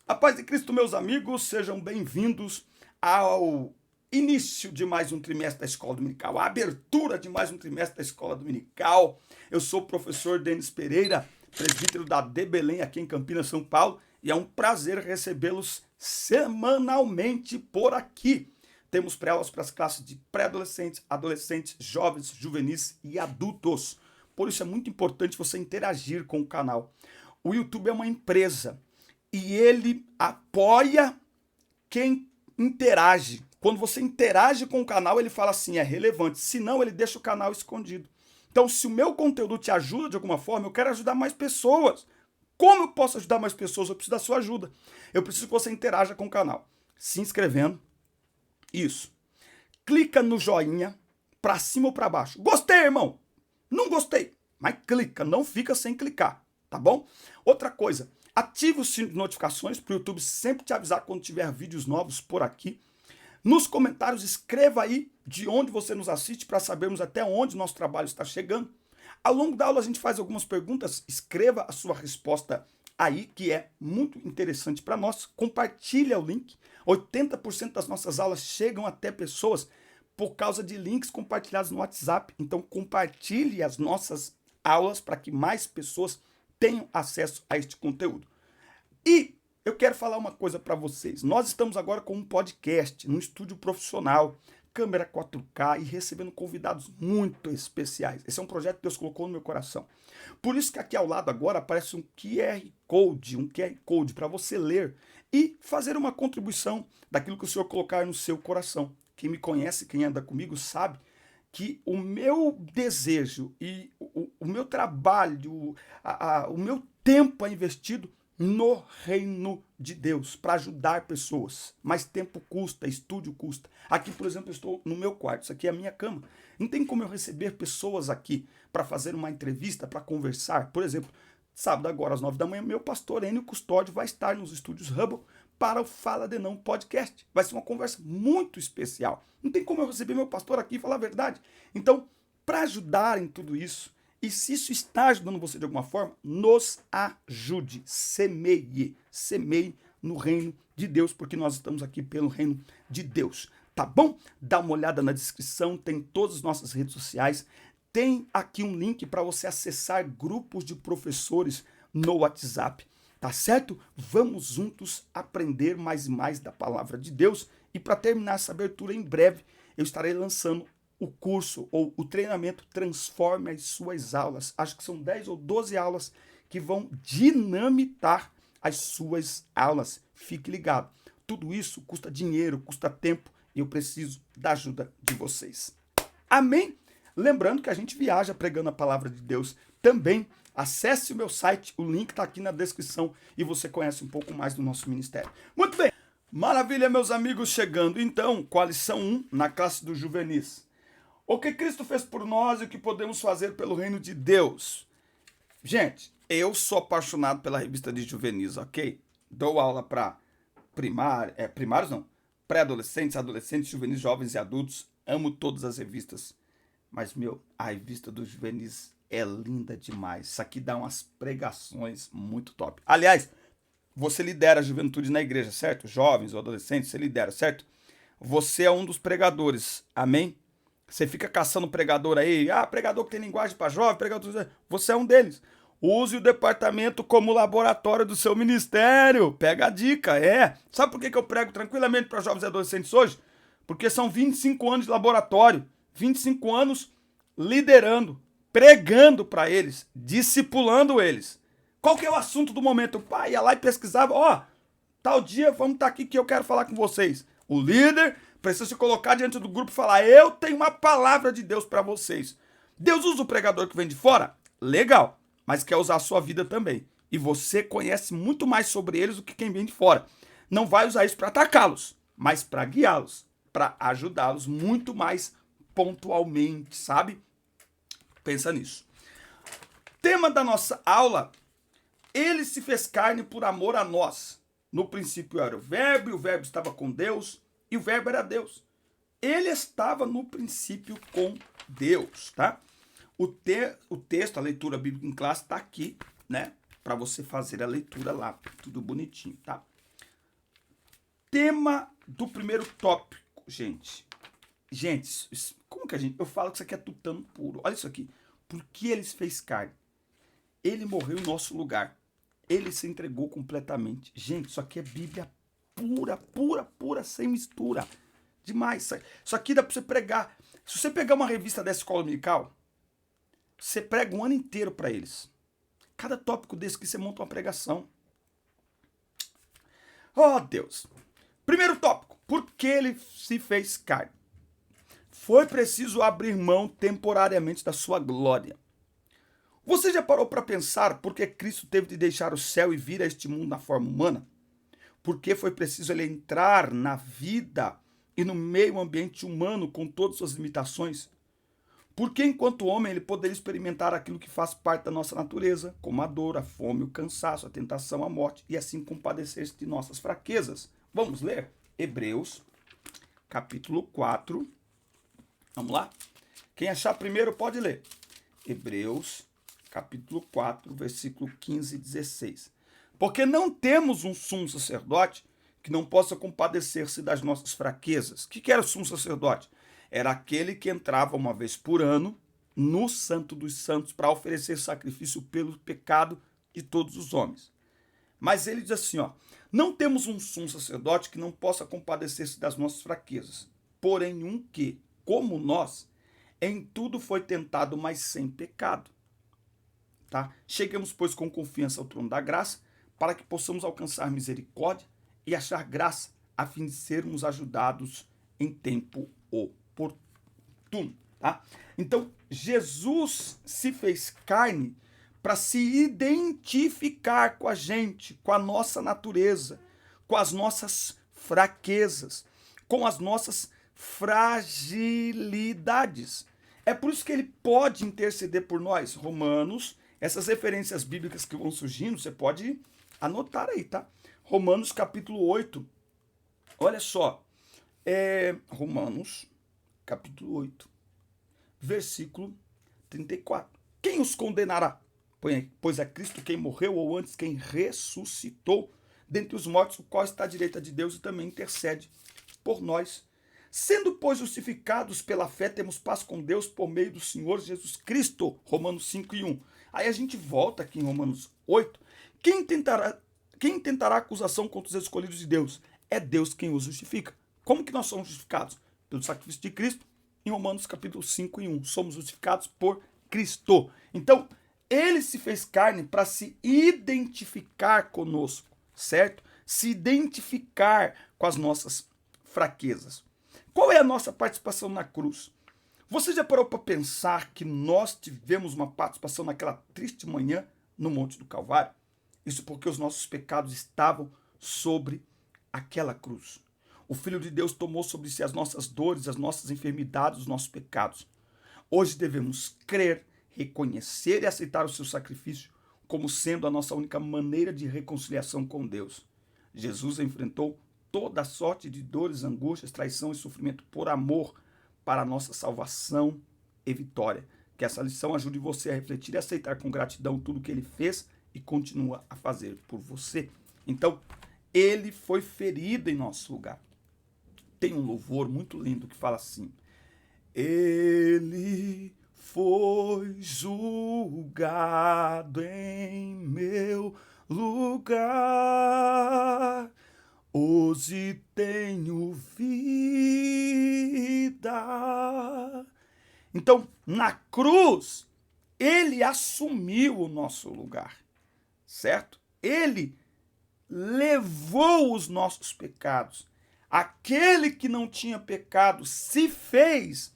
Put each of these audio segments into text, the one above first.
A paz de Cristo, meus amigos, sejam bem-vindos ao início de mais um trimestre da Escola Dominical, a abertura de mais um trimestre da Escola Dominical. Eu sou o professor Denis Pereira, presbítero da D Belém, aqui em Campinas, São Paulo, e é um prazer recebê-los semanalmente por aqui. Temos pré-aulas para as classes de pré-adolescentes, adolescentes, jovens, juvenis e adultos. Por isso é muito importante você interagir com o canal. O YouTube é uma empresa e ele apoia quem interage. Quando você interage com o canal, ele fala assim, é relevante. Senão, ele deixa o canal escondido. Então, se o meu conteúdo te ajuda de alguma forma, eu quero ajudar mais pessoas. Como eu posso ajudar mais pessoas? Eu preciso da sua ajuda. Eu preciso que você interaja com o canal. Se inscrevendo. Isso. Clica no joinha, para cima ou para baixo. Gostei, irmão? Não gostei. Mas clica, não fica sem clicar, tá bom? Outra coisa, ative o sino de notificações para o YouTube sempre te avisar quando tiver vídeos novos por aqui. Nos comentários, escreva aí de onde você nos assiste para sabermos até onde nosso trabalho está chegando. Ao longo da aula, a gente faz algumas perguntas. Escreva a sua resposta aí, que é muito interessante para nós. Compartilha o link. 80% das nossas aulas chegam até pessoas por causa de links compartilhados no WhatsApp. Então, compartilhe as nossas aulas para que mais pessoas tenham acesso a este conteúdo. E eu quero falar uma coisa para vocês. Nós estamos agora com um podcast, num estúdio profissional, câmera 4K e recebendo convidados muito especiais. Esse é um projeto que Deus colocou no meu coração. Por isso que aqui ao lado agora aparece um QR Code para você ler e fazer uma contribuição daquilo que o Senhor colocar no seu coração. Quem me conhece, quem anda comigo, sabe que o meu desejo e o meu trabalho, o meu tempo é investido no reino de Deus, para ajudar pessoas. Mas tempo custa, estúdio custa. Aqui, por exemplo, eu estou no meu quarto, isso aqui é a minha cama. Não tem como eu receber pessoas aqui para fazer uma entrevista, para conversar. Por exemplo, sábado agora às 9 da manhã, meu pastor Enio Custódio vai estar nos estúdios Hubble para o Fala de Não podcast. Vai ser uma conversa muito especial. Não tem como eu receber meu pastor aqui e falar a verdade. Então, para ajudar em tudo isso, e se isso está ajudando você de alguma forma, nos ajude, semeie no reino de Deus, porque nós estamos aqui pelo reino de Deus, tá bom? Dá uma olhada na descrição, tem todas as nossas redes sociais, tem aqui um link para você acessar grupos de professores no WhatsApp, tá certo? Vamos juntos aprender mais e mais da palavra de Deus, e para terminar essa abertura, em breve, eu estarei lançando o curso ou o treinamento Transforme as Suas Aulas. Acho que são 10 ou 12 aulas que vão dinamitar as suas aulas. Fique ligado. Tudo isso custa dinheiro, custa tempo e eu preciso da ajuda de vocês. Amém? Lembrando que a gente viaja pregando a palavra de Deus também. Acesse o meu site, o link está aqui na descrição e você conhece um pouco mais do nosso ministério. Muito bem. Maravilha, meus amigos, chegando então, Coalição 1 na classe dos juvenis. O que Cristo fez por nós e o que podemos fazer pelo reino de Deus. Gente, eu sou apaixonado pela revista de juvenis, ok? Dou aula para primários não, pré-adolescentes, adolescentes, juvenis, jovens e adultos. Amo todas as revistas. Mas, a revista dos juvenis é linda demais. Isso aqui dá umas pregações muito top. Aliás, você lidera a juventude na igreja, certo? Jovens ou adolescentes, você lidera, certo? Você é um dos pregadores, amém? Você fica caçando pregador aí, pregador que tem linguagem para jovem, pregador... Você é um deles. Use o departamento como laboratório do seu ministério. Pega a dica, Sabe por que eu prego tranquilamente para jovens e adolescentes hoje? Porque são 25 anos de laboratório, 25 anos liderando, pregando para eles, discipulando eles. Qual que é o assunto do momento? O pai ia lá e pesquisava, tal dia vamos estar aqui que eu quero falar com vocês. O líder precisa se colocar diante do grupo e falar, eu tenho uma palavra de Deus para vocês. Deus usa o pregador que vem de fora? Legal, mas quer usar a sua vida também. E você conhece muito mais sobre eles do que quem vem de fora. Não vai usar isso para atacá-los, mas para guiá-los, para ajudá-los muito mais pontualmente, sabe? Pensa nisso. Tema da nossa aula, ele se fez carne por amor a nós. No princípio era o verbo, e o verbo estava com Deus, e o verbo era Deus. Ele estava no princípio com Deus, tá? O texto, a leitura bíblica em classe está aqui, né? Para você fazer a leitura lá, tudo bonitinho, tá? tema do primeiro tópico, gente. Gente, como que eu falo que isso aqui é tutano puro. Olha isso aqui. Por que ele se fez carne? Ele morreu em nosso lugar. Ele se entregou completamente. Gente, isso aqui é Bíblia pura, pura, pura, sem mistura. Demais. Isso aqui dá pra você pregar. Se você pegar uma revista dessa escola dominical, você prega um ano inteiro para eles. Cada tópico desse que você monta uma pregação. Oh, Deus. Primeiro tópico. Por que ele se fez carne? Foi preciso abrir mão temporariamente da sua glória. Você já parou para pensar por que Cristo teve de deixar o céu e vir a este mundo na forma humana? Por que foi preciso ele entrar na vida e no meio ambiente humano com todas as suas limitações? Porque enquanto homem ele poderia experimentar aquilo que faz parte da nossa natureza, como a dor, a fome, o cansaço, a tentação, a morte, e assim compadecer-se de nossas fraquezas. Vamos ler? Hebreus, capítulo 4. Vamos lá? Quem achar primeiro pode ler. Hebreus, capítulo 4, versículo 15 e 16. Porque não temos um sumo sacerdote que não possa compadecer-se das nossas fraquezas. O que era o sumo sacerdote? Era aquele que entrava uma vez por ano no Santo dos Santos para oferecer sacrifício pelo pecado de todos os homens. Mas ele diz assim, ó, não temos um sumo sacerdote que não possa compadecer-se das nossas fraquezas, porém um que, como nós, em tudo foi tentado, mas sem pecado. Tá? Cheguemos, pois, com confiança ao trono da graça, para que possamos alcançar misericórdia e achar graça, a fim de sermos ajudados em tempo oportuno. Tá? Então, Jesus se fez carne para se identificar com a gente, com a nossa natureza, com as nossas fraquezas, com as nossas fragilidades. É por isso que ele pode interceder por nós. Romanos, essas referências bíblicas que vão surgindo, você pode anotar aí, tá? Romanos capítulo 8. Olha só. Romanos capítulo 8, versículo 34. Quem os condenará? Pois é Cristo quem morreu, ou antes quem ressuscitou dentre os mortos, o qual está à direita de Deus e também intercede por nós. Sendo, pois, justificados pela fé, temos paz com Deus por meio do Senhor Jesus Cristo. Romanos 5 e 1. Aí a gente volta aqui em Romanos 8. Quem tentará acusação contra os escolhidos de Deus? É Deus quem os justifica. Como que nós somos justificados? Pelo sacrifício de Cristo. Em Romanos capítulo 5 e 1. Somos justificados por Cristo. Então, ele se fez carne para se identificar conosco, certo? Se identificar com as nossas fraquezas. Qual é a nossa participação na cruz? Você já parou para pensar que nós tivemos uma participação naquela triste manhã no Monte do Calvário? Isso porque os nossos pecados estavam sobre aquela cruz. O Filho de Deus tomou sobre si as nossas dores, as nossas enfermidades, os nossos pecados. Hoje devemos crer, reconhecer e aceitar o seu sacrifício como sendo a nossa única maneira de reconciliação com Deus. Jesus enfrentou toda a sorte de dores, angústias, traição e sofrimento por amor para a nossa salvação e vitória. Que essa lição ajude você a refletir e aceitar com gratidão tudo que ele fez e continua a fazer por você. Então, ele foi ferido em nosso lugar. Tem um louvor muito lindo que fala assim: ele foi julgado em meu lugar. Hoje tenho vida. Então, na cruz, ele assumiu o nosso lugar, certo? Ele levou os nossos pecados. Aquele que não tinha pecado se fez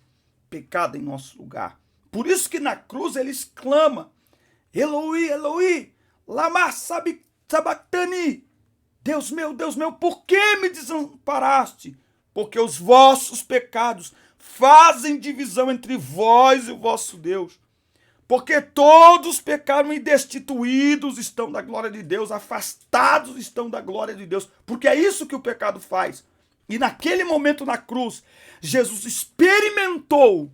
pecado em nosso lugar. Por isso que na cruz ele exclama: Eloi, Eloi, lama sabachthani. Deus meu, por que me desamparaste? Porque os vossos pecados fazem divisão entre vós e o vosso Deus. Porque todos pecaram e destituídos estão da glória de Deus, afastados estão da glória de Deus. Porque é isso que o pecado faz. E naquele momento na cruz, Jesus experimentou,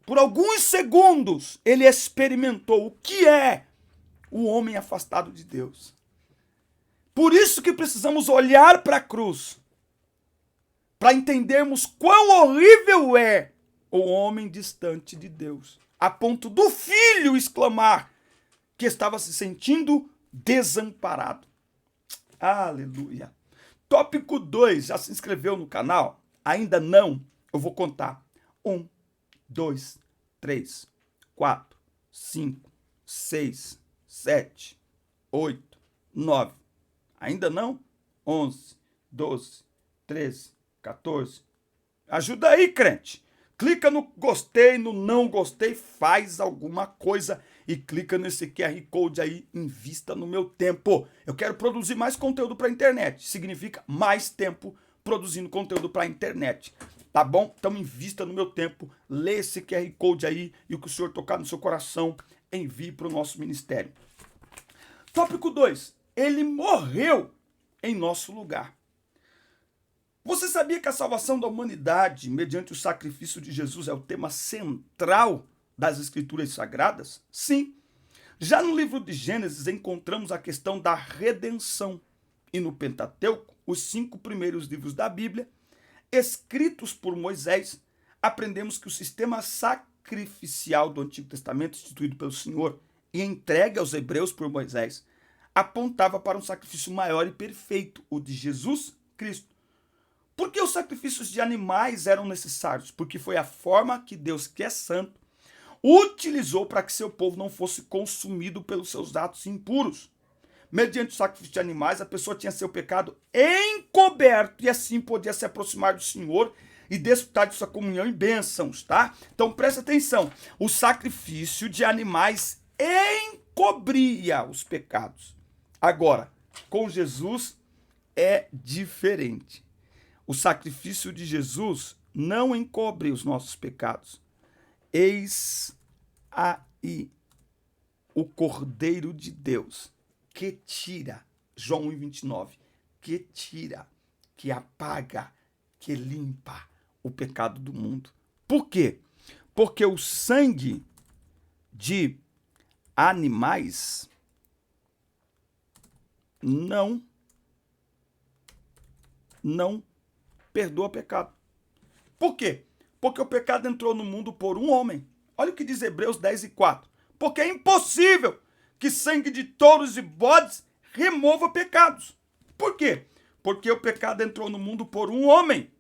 por alguns segundos, ele experimentou o que é o homem afastado de Deus. Por isso que precisamos olhar para a cruz, para entendermos quão horrível é o homem distante de Deus, a ponto do filho exclamar que estava se sentindo desamparado. Aleluia. Tópico 2, já se inscreveu no canal? Ainda não? Eu vou contar. 1, 2, 3, 4, 5, 6, 7, 8, 9. Ainda não? 11, 12, 13, 14. Ajuda aí, crente. Clica no gostei, no não gostei, faz alguma coisa e clica nesse QR Code aí, invista no meu tempo. Eu quero produzir mais conteúdo para a internet. Significa mais tempo produzindo conteúdo para a internet. Tá bom? Então invista no meu tempo, lê esse QR Code aí e o que o Senhor tocar no seu coração, envie para o nosso ministério. Tópico 2. Ele morreu em nosso lugar. Você sabia que a salvação da humanidade, mediante o sacrifício de Jesus, é o tema central das Escrituras Sagradas? Sim. Já no livro de Gênesis encontramos a questão da redenção. E no Pentateuco, os 5 primeiros livros da Bíblia, escritos por Moisés, aprendemos que o sistema sacrificial do Antigo Testamento, instituído pelo Senhor e entregue aos hebreus por Moisés, apontava para um sacrifício maior e perfeito, o de Jesus Cristo. Por que os sacrifícios de animais eram necessários? Porque foi a forma que Deus, que é santo, utilizou para que seu povo não fosse consumido pelos seus atos impuros. Mediante o sacrifício de animais, a pessoa tinha seu pecado encoberto e assim podia se aproximar do Senhor e desfrutar de sua comunhão e bênçãos, tá? Então presta atenção, o sacrifício de animais encobria os pecados. Agora, com Jesus é diferente. O sacrifício de Jesus não encobre os nossos pecados. Eis aí o Cordeiro de Deus que tira, João 1,29, que tira, que apaga, que limpa o pecado do mundo. Por quê? Porque o sangue de animais não perdoa pecado. Por quê? Porque o pecado entrou no mundo por um homem. Olha o que diz Hebreus 10:4. Porque é impossível que sangue de touros e bodes remova pecados. Por quê? Porque o pecado entrou no mundo por um homem.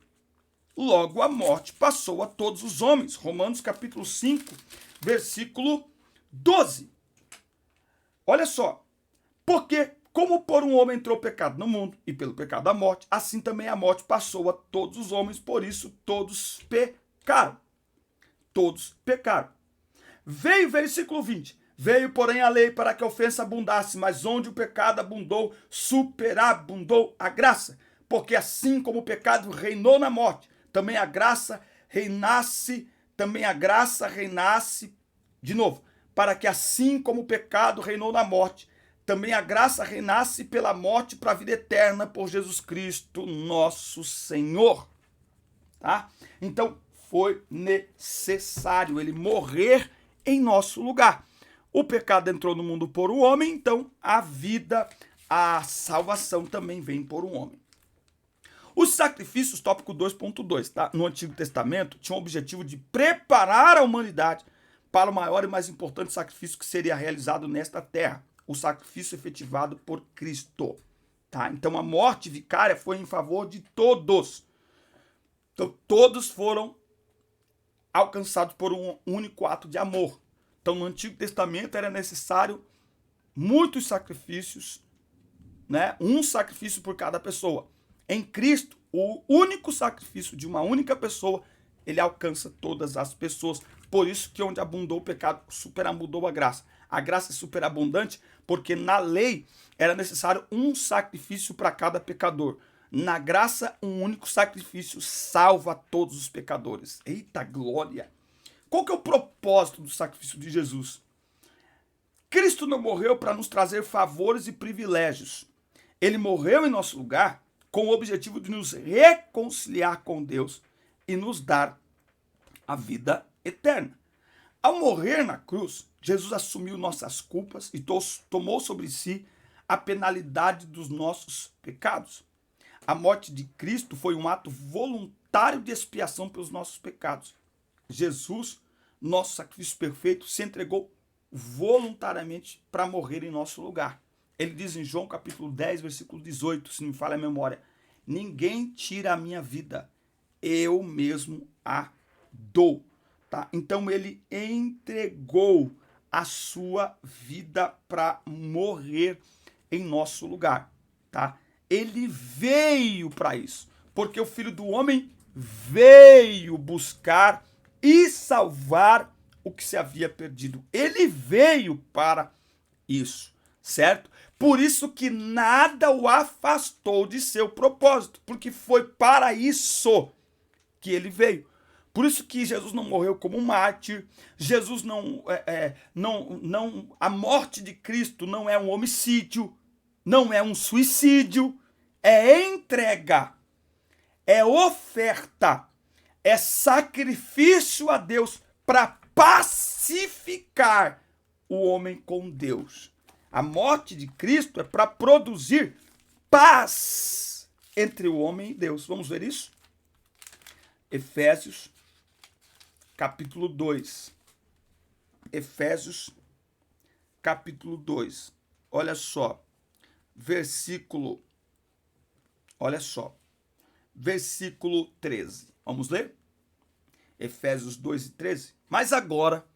Logo a morte passou a todos os homens. Romanos capítulo 5, versículo 12. Olha só. Porque como por um homem entrou o pecado no mundo, e pelo pecado a morte, assim também a morte passou a todos os homens, por isso todos pecaram. Todos pecaram. Veio, versículo 20, veio porém a lei para que a ofensa abundasse, mas onde o pecado abundou, superabundou a graça. Porque assim como o pecado reinou na morte, também a graça reinasse, de novo, para que assim como o pecado reinou na morte, também a graça reinasse pela morte para a vida eterna por Jesus Cristo, nosso Senhor. Tá? Então, foi necessário ele morrer em nosso lugar. O pecado entrou no mundo por um homem, então a vida, a salvação também vem por um homem. Os sacrifícios, tópico 2.2, tá? No Antigo Testamento, tinham o objetivo de preparar a humanidade para o maior e mais importante sacrifício que seria realizado nesta terra, o sacrifício efetivado por Cristo. Tá? Então a morte vicária foi em favor de todos. Então todos foram alcançados por um único ato de amor. Então no Antigo Testamento era necessário muitos sacrifícios, né? Um sacrifício por cada pessoa. Em Cristo, o único sacrifício de uma única pessoa, ele alcança todas as pessoas. Por isso que onde abundou o pecado, superabundou a graça. A graça é superabundante porque na lei era necessário um sacrifício para cada pecador. Na graça, um único sacrifício salva todos os pecadores. Eita glória! Qual que é o propósito do sacrifício de Jesus? Cristo não morreu para nos trazer favores e privilégios. Ele morreu em nosso lugar com o objetivo de nos reconciliar com Deus e nos dar a vida eterna. Ao morrer na cruz, Jesus assumiu nossas culpas e tomou sobre si a penalidade dos nossos pecados. A morte de Cristo foi um ato voluntário de expiação pelos nossos pecados. Jesus, nosso sacrifício perfeito, se entregou voluntariamente para morrer em nosso lugar. Ele diz em João capítulo 10, versículo 18, se não me falha a memória: ninguém tira a minha vida, eu mesmo a dou. Tá? Então ele entregou a sua vida para morrer em nosso lugar. Tá? Ele veio para isso, porque o Filho do Homem veio buscar e salvar o que se havia perdido. Ele veio para isso, certo? Por isso que nada o afastou de seu propósito, porque foi para isso que ele veio. Por isso que Jesus não morreu como um mártir. Jesus a morte de Cristo não é um homicídio, não é um suicídio, é entrega, é oferta, é sacrifício a Deus para pacificar o homem com Deus. A morte de Cristo é para produzir paz entre o homem e Deus. Vamos ver isso? Efésios, capítulo 2. Efésios, capítulo 2. Olha só. Versículo 13. Vamos ler? Efésios 2 e 13. Mas agora,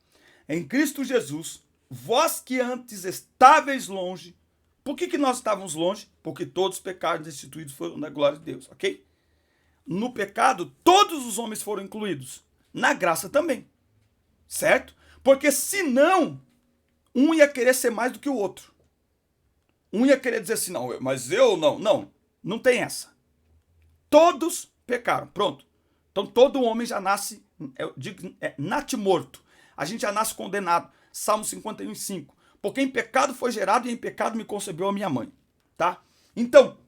em Cristo Jesus, vós que antes estáveis longe. Por que nós estávamos longe? Porque todos os pecados destituídos foram da glória de Deus, ok? No pecado, todos os homens foram incluídos. Na graça também, certo? Porque senão, um ia querer ser mais do que o outro. Um ia querer dizer assim, não, mas eu não. Não tem essa. Todos pecaram, pronto. Então todo homem já nasce, natimorto. A gente já nasce condenado. Salmo 51:5. Porque em pecado foi gerado e em pecado me concebeu a minha mãe. Tá? Então,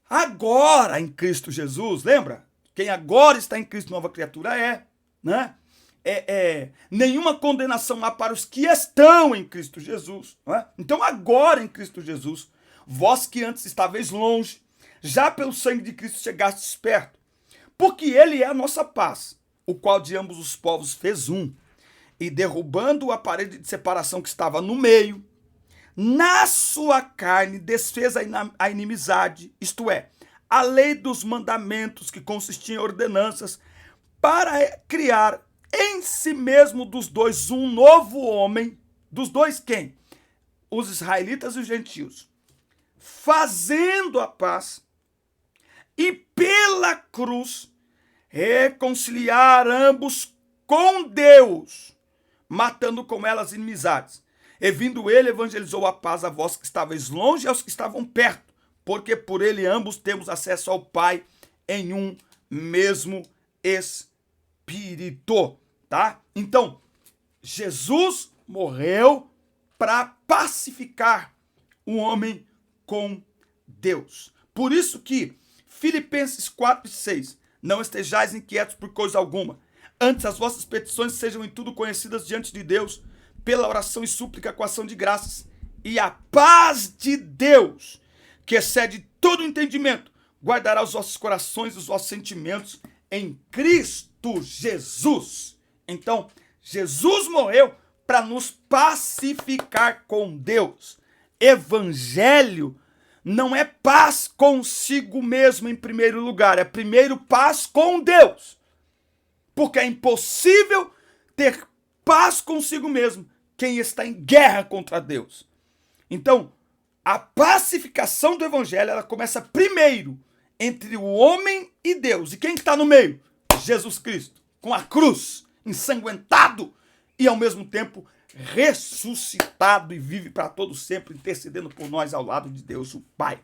agora em Cristo Jesus, lembra? Quem agora está em Cristo, nova criatura né? Nenhuma condenação há para os que estão em Cristo Jesus. Não é? Então agora em Cristo Jesus, vós que antes estáveis longe, já pelo sangue de Cristo chegastes perto. Porque ele é a nossa paz, o qual de ambos os povos fez um. E derrubando a parede de separação que estava no meio, na sua carne desfez a inimizade, isto é, a lei dos mandamentos que consistia em ordenanças, para criar em si mesmo dos dois um novo homem. Dos dois quem? Os israelitas e os gentios. Fazendo a paz e pela cruz reconciliar ambos com Deus, matando com elas inimizades. E vindo ele, evangelizou a paz a vós que estáveis longe e aos que estavam perto, porque por ele ambos temos acesso ao Pai em um mesmo Espírito, tá? Então, Jesus morreu para pacificar o homem com Deus. Por isso que Filipenses 4:6, não estejais inquietos por coisa alguma, antes as vossas petições sejam em tudo conhecidas diante de Deus, pela oração e súplica com ação de graças, e a paz de Deus, que excede todo entendimento, guardará os vossos corações e os vossos sentimentos em Cristo Jesus. Então, Jesus morreu para nos pacificar com Deus. Evangelho não é paz consigo mesmo em primeiro lugar, é primeiro paz com Deus. Porque é impossível ter paz consigo mesmo quem está em guerra contra Deus. Então, a pacificação do evangelho, ela começa primeiro entre o homem e Deus. E quem está no meio? Jesus Cristo, com a cruz, ensanguentado e ao mesmo tempo ressuscitado e vive para todo sempre, intercedendo por nós ao lado de Deus, o Pai.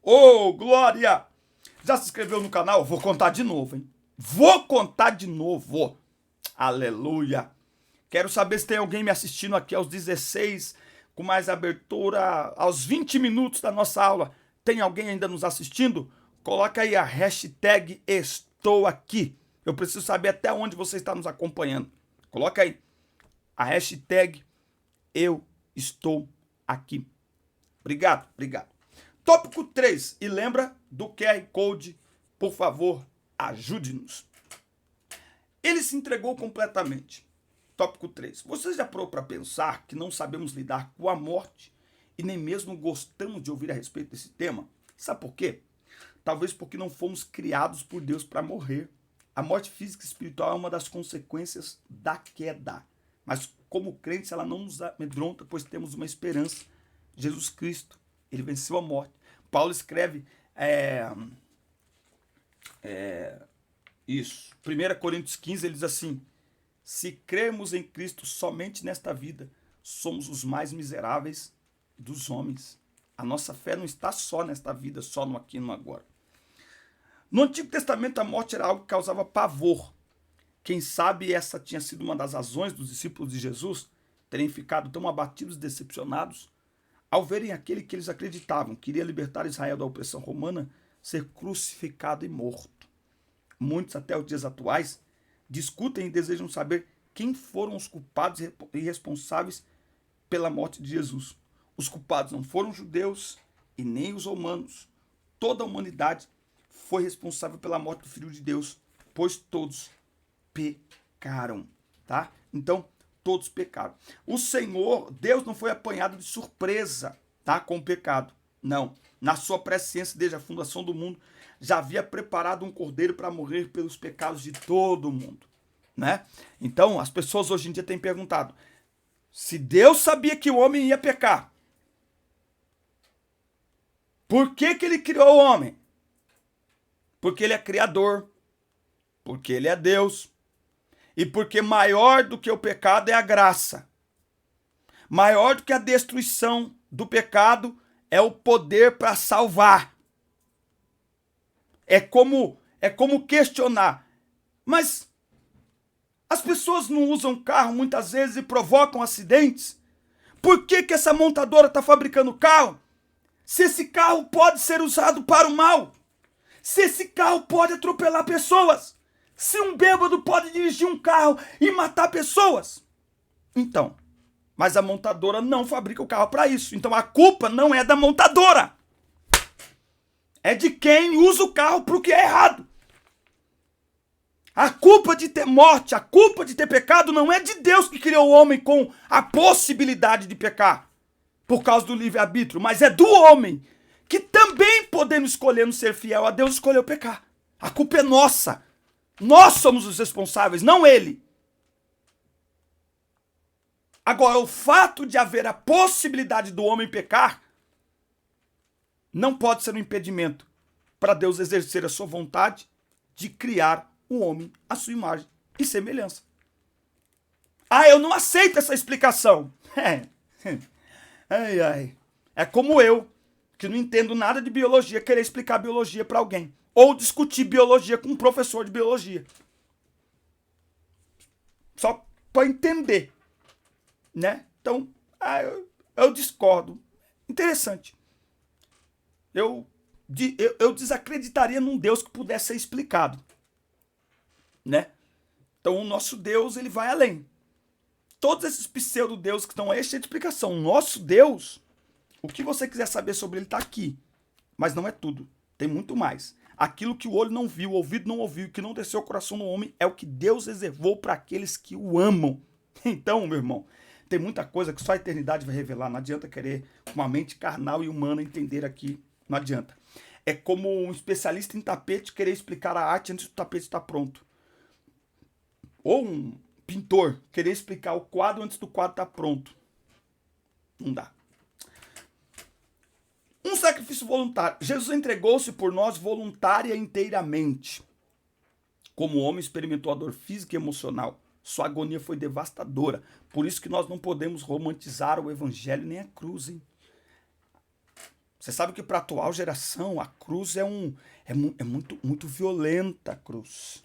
Oh, glória! Já se inscreveu no canal? Vou contar de novo, hein? Vou contar de novo. Aleluia! Quero saber se tem alguém me assistindo aqui aos 16, com mais abertura, aos 20 minutos da nossa aula. Tem alguém ainda nos assistindo? Coloca aí a hashtag estou aqui. Eu preciso saber até onde você está nos acompanhando. Coloca aí a hashtag eu estou aqui. Obrigado, obrigado. Tópico 3. E lembra do QR Code, por favor, ajude-nos. Ele se entregou completamente. Tópico 3. Você já parou para pensar que não sabemos lidar com a morte e nem mesmo gostamos de ouvir a respeito desse tema? Sabe por quê? Talvez porque não fomos criados por Deus para morrer. A morte física e espiritual é uma das consequências da queda. Mas como crentes, ela não nos amedronta, pois temos uma esperança. Jesus Cristo, ele venceu a morte. Paulo escreve isso. 1 Coríntios 15, ele diz assim: se cremos em Cristo somente nesta vida, somos os mais miseráveis dos homens. A nossa fé não está só nesta vida, só no aqui e no agora. No Antigo Testamento, a morte era algo que causava pavor. Quem sabe essa tinha sido uma das razões dos discípulos de Jesus terem ficado tão abatidos e decepcionados ao verem aquele que eles acreditavam que iria libertar Israel da opressão romana ser crucificado e morto. Muitos, até os dias atuais, discutem e desejam saber quem foram os culpados e responsáveis pela morte de Jesus. Os culpados não foram os judeus e nem os romanos. Toda a humanidade foi responsável pela morte do Filho de Deus, pois todos pecaram, tá? Então, todos pecaram. O Senhor, Deus não foi apanhado de surpresa, tá? Com o pecado. Não. Na sua presciência, desde a fundação do mundo, já havia preparado um cordeiro para morrer pelos pecados de todo mundo, né? Então, as pessoas hoje em dia têm perguntado: se Deus sabia que o homem ia pecar, por que ele criou o homem? Porque ele é criador, porque ele é Deus, e porque maior do que o pecado é a graça. Maior do que a destruição do pecado é o poder para salvar. É como questionar. Mas as pessoas não usam carro muitas vezes e provocam acidentes? Por que essa montadora está fabricando carro? Se esse carro pode ser usado para o mal. Se esse carro pode atropelar pessoas. Se um bêbado pode dirigir um carro e matar pessoas. Então, mas a montadora não fabrica o carro para isso. Então a culpa não é da montadora. É de quem usa o carro para o que é errado. A culpa de ter morte, a culpa de ter pecado não é de Deus que criou o homem com a possibilidade de pecar por causa do livre-arbítrio, mas é do homem que também, podendo escolher não ser fiel a Deus, escolheu pecar. A culpa é nossa. Nós somos os responsáveis, não ele. Agora, o fato de haver a possibilidade do homem pecar não pode ser um impedimento para Deus exercer a sua vontade de criar o homem à sua imagem e semelhança. Ah, eu não aceito essa explicação. É como eu, que não entendo nada de biologia, querer explicar biologia para alguém. Ou discutir biologia com um professor de biologia. Só para entender, né? Então, eu discordo. Interessante. Eu desacreditaria num Deus que pudesse ser explicado, né? Então, o nosso Deus, ele vai além. Todos esses pseudo-deuses que estão aí, é cheio de explicação. O nosso Deus, o que você quiser saber sobre ele está aqui. Mas não é tudo. Tem muito mais. Aquilo que o olho não viu, o ouvido não ouviu, que não desceu ao coração do homem, é o que Deus reservou para aqueles que o amam. Então, meu irmão, tem muita coisa que só a eternidade vai revelar. Não adianta querer com uma mente carnal e humana entender aqui. Não adianta. É como um especialista em tapete querer explicar a arte antes do tapete estar pronto. Ou um pintor querer explicar o quadro antes do quadro estar pronto. Não dá. Um sacrifício voluntário. Jesus entregou-se por nós voluntária e inteiramente. Como o homem experimentou a dor física e emocional, sua agonia foi devastadora. Por isso que nós não podemos romantizar o evangelho nem a cruz, hein? Você sabe que para a atual geração a cruz é muito violenta, a cruz.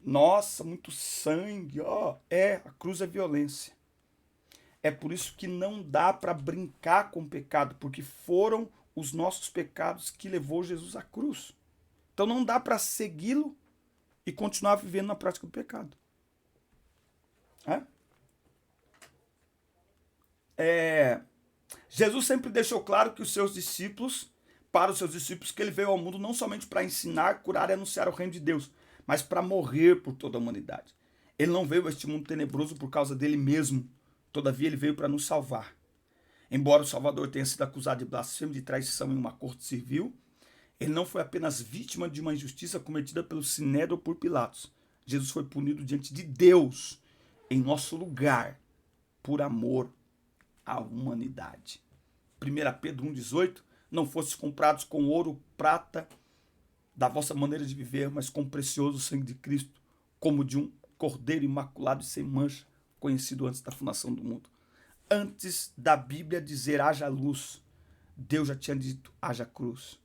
Nossa, muito sangue, ó. A cruz é violência. É por isso que não dá para brincar com o pecado, porque foram os nossos pecados que levou Jesus à cruz. Então não dá para segui-lo e continuar vivendo na prática do pecado. Jesus sempre deixou claro que para os seus discípulos, que ele veio ao mundo não somente para ensinar, curar e anunciar o reino de Deus, mas para morrer por toda a humanidade. Ele não veio a este mundo tenebroso por causa dele mesmo, todavia ele veio para nos salvar. Embora o Salvador tenha sido acusado de blasfêmia e de traição em uma corte civil, ele não foi apenas vítima de uma injustiça cometida pelo Sinédrio ou por Pilatos. Jesus foi punido diante de Deus, em nosso lugar, por amor à humanidade. 1 Pedro 1,18, não fostes comprados com ouro, prata, da vossa maneira de viver, mas com o precioso sangue de Cristo, como de um cordeiro imaculado e sem mancha, conhecido antes da fundação do mundo. Antes da Bíblia dizer haja luz, Deus já tinha dito haja cruz.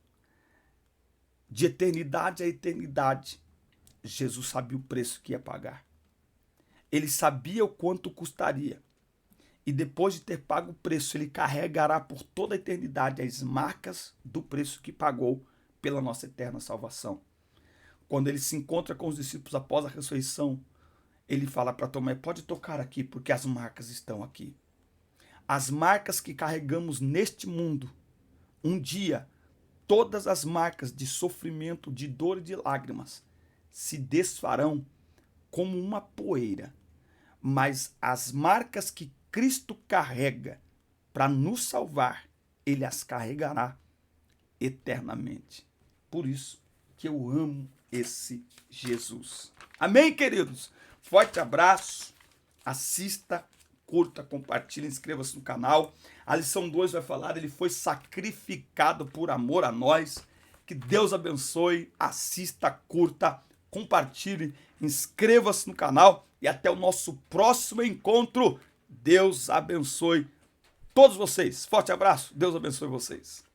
De eternidade a eternidade, Jesus sabia o preço que ia pagar. Ele sabia o quanto custaria. E depois de ter pago o preço, ele carregará por toda a eternidade as marcas do preço que pagou pela nossa eterna salvação. Quando ele se encontra com os discípulos após a ressurreição, ele fala para Tomé, pode tocar aqui, porque as marcas estão aqui. As marcas que carregamos neste mundo, um dia, todas as marcas de sofrimento, de dor e de lágrimas se desfarão como uma poeira. Mas as marcas que Cristo carrega para nos salvar, ele as carregará eternamente. Por isso que eu amo esse Jesus. Amém, queridos? Forte abraço, assista, curta, compartilhe, inscreva-se no canal. A lição 2 vai falar, ele foi sacrificado por amor a nós. Que Deus abençoe, assista, curta, compartilhe, inscreva-se no canal e até o nosso próximo encontro. Deus abençoe todos vocês. Forte abraço, Deus abençoe vocês.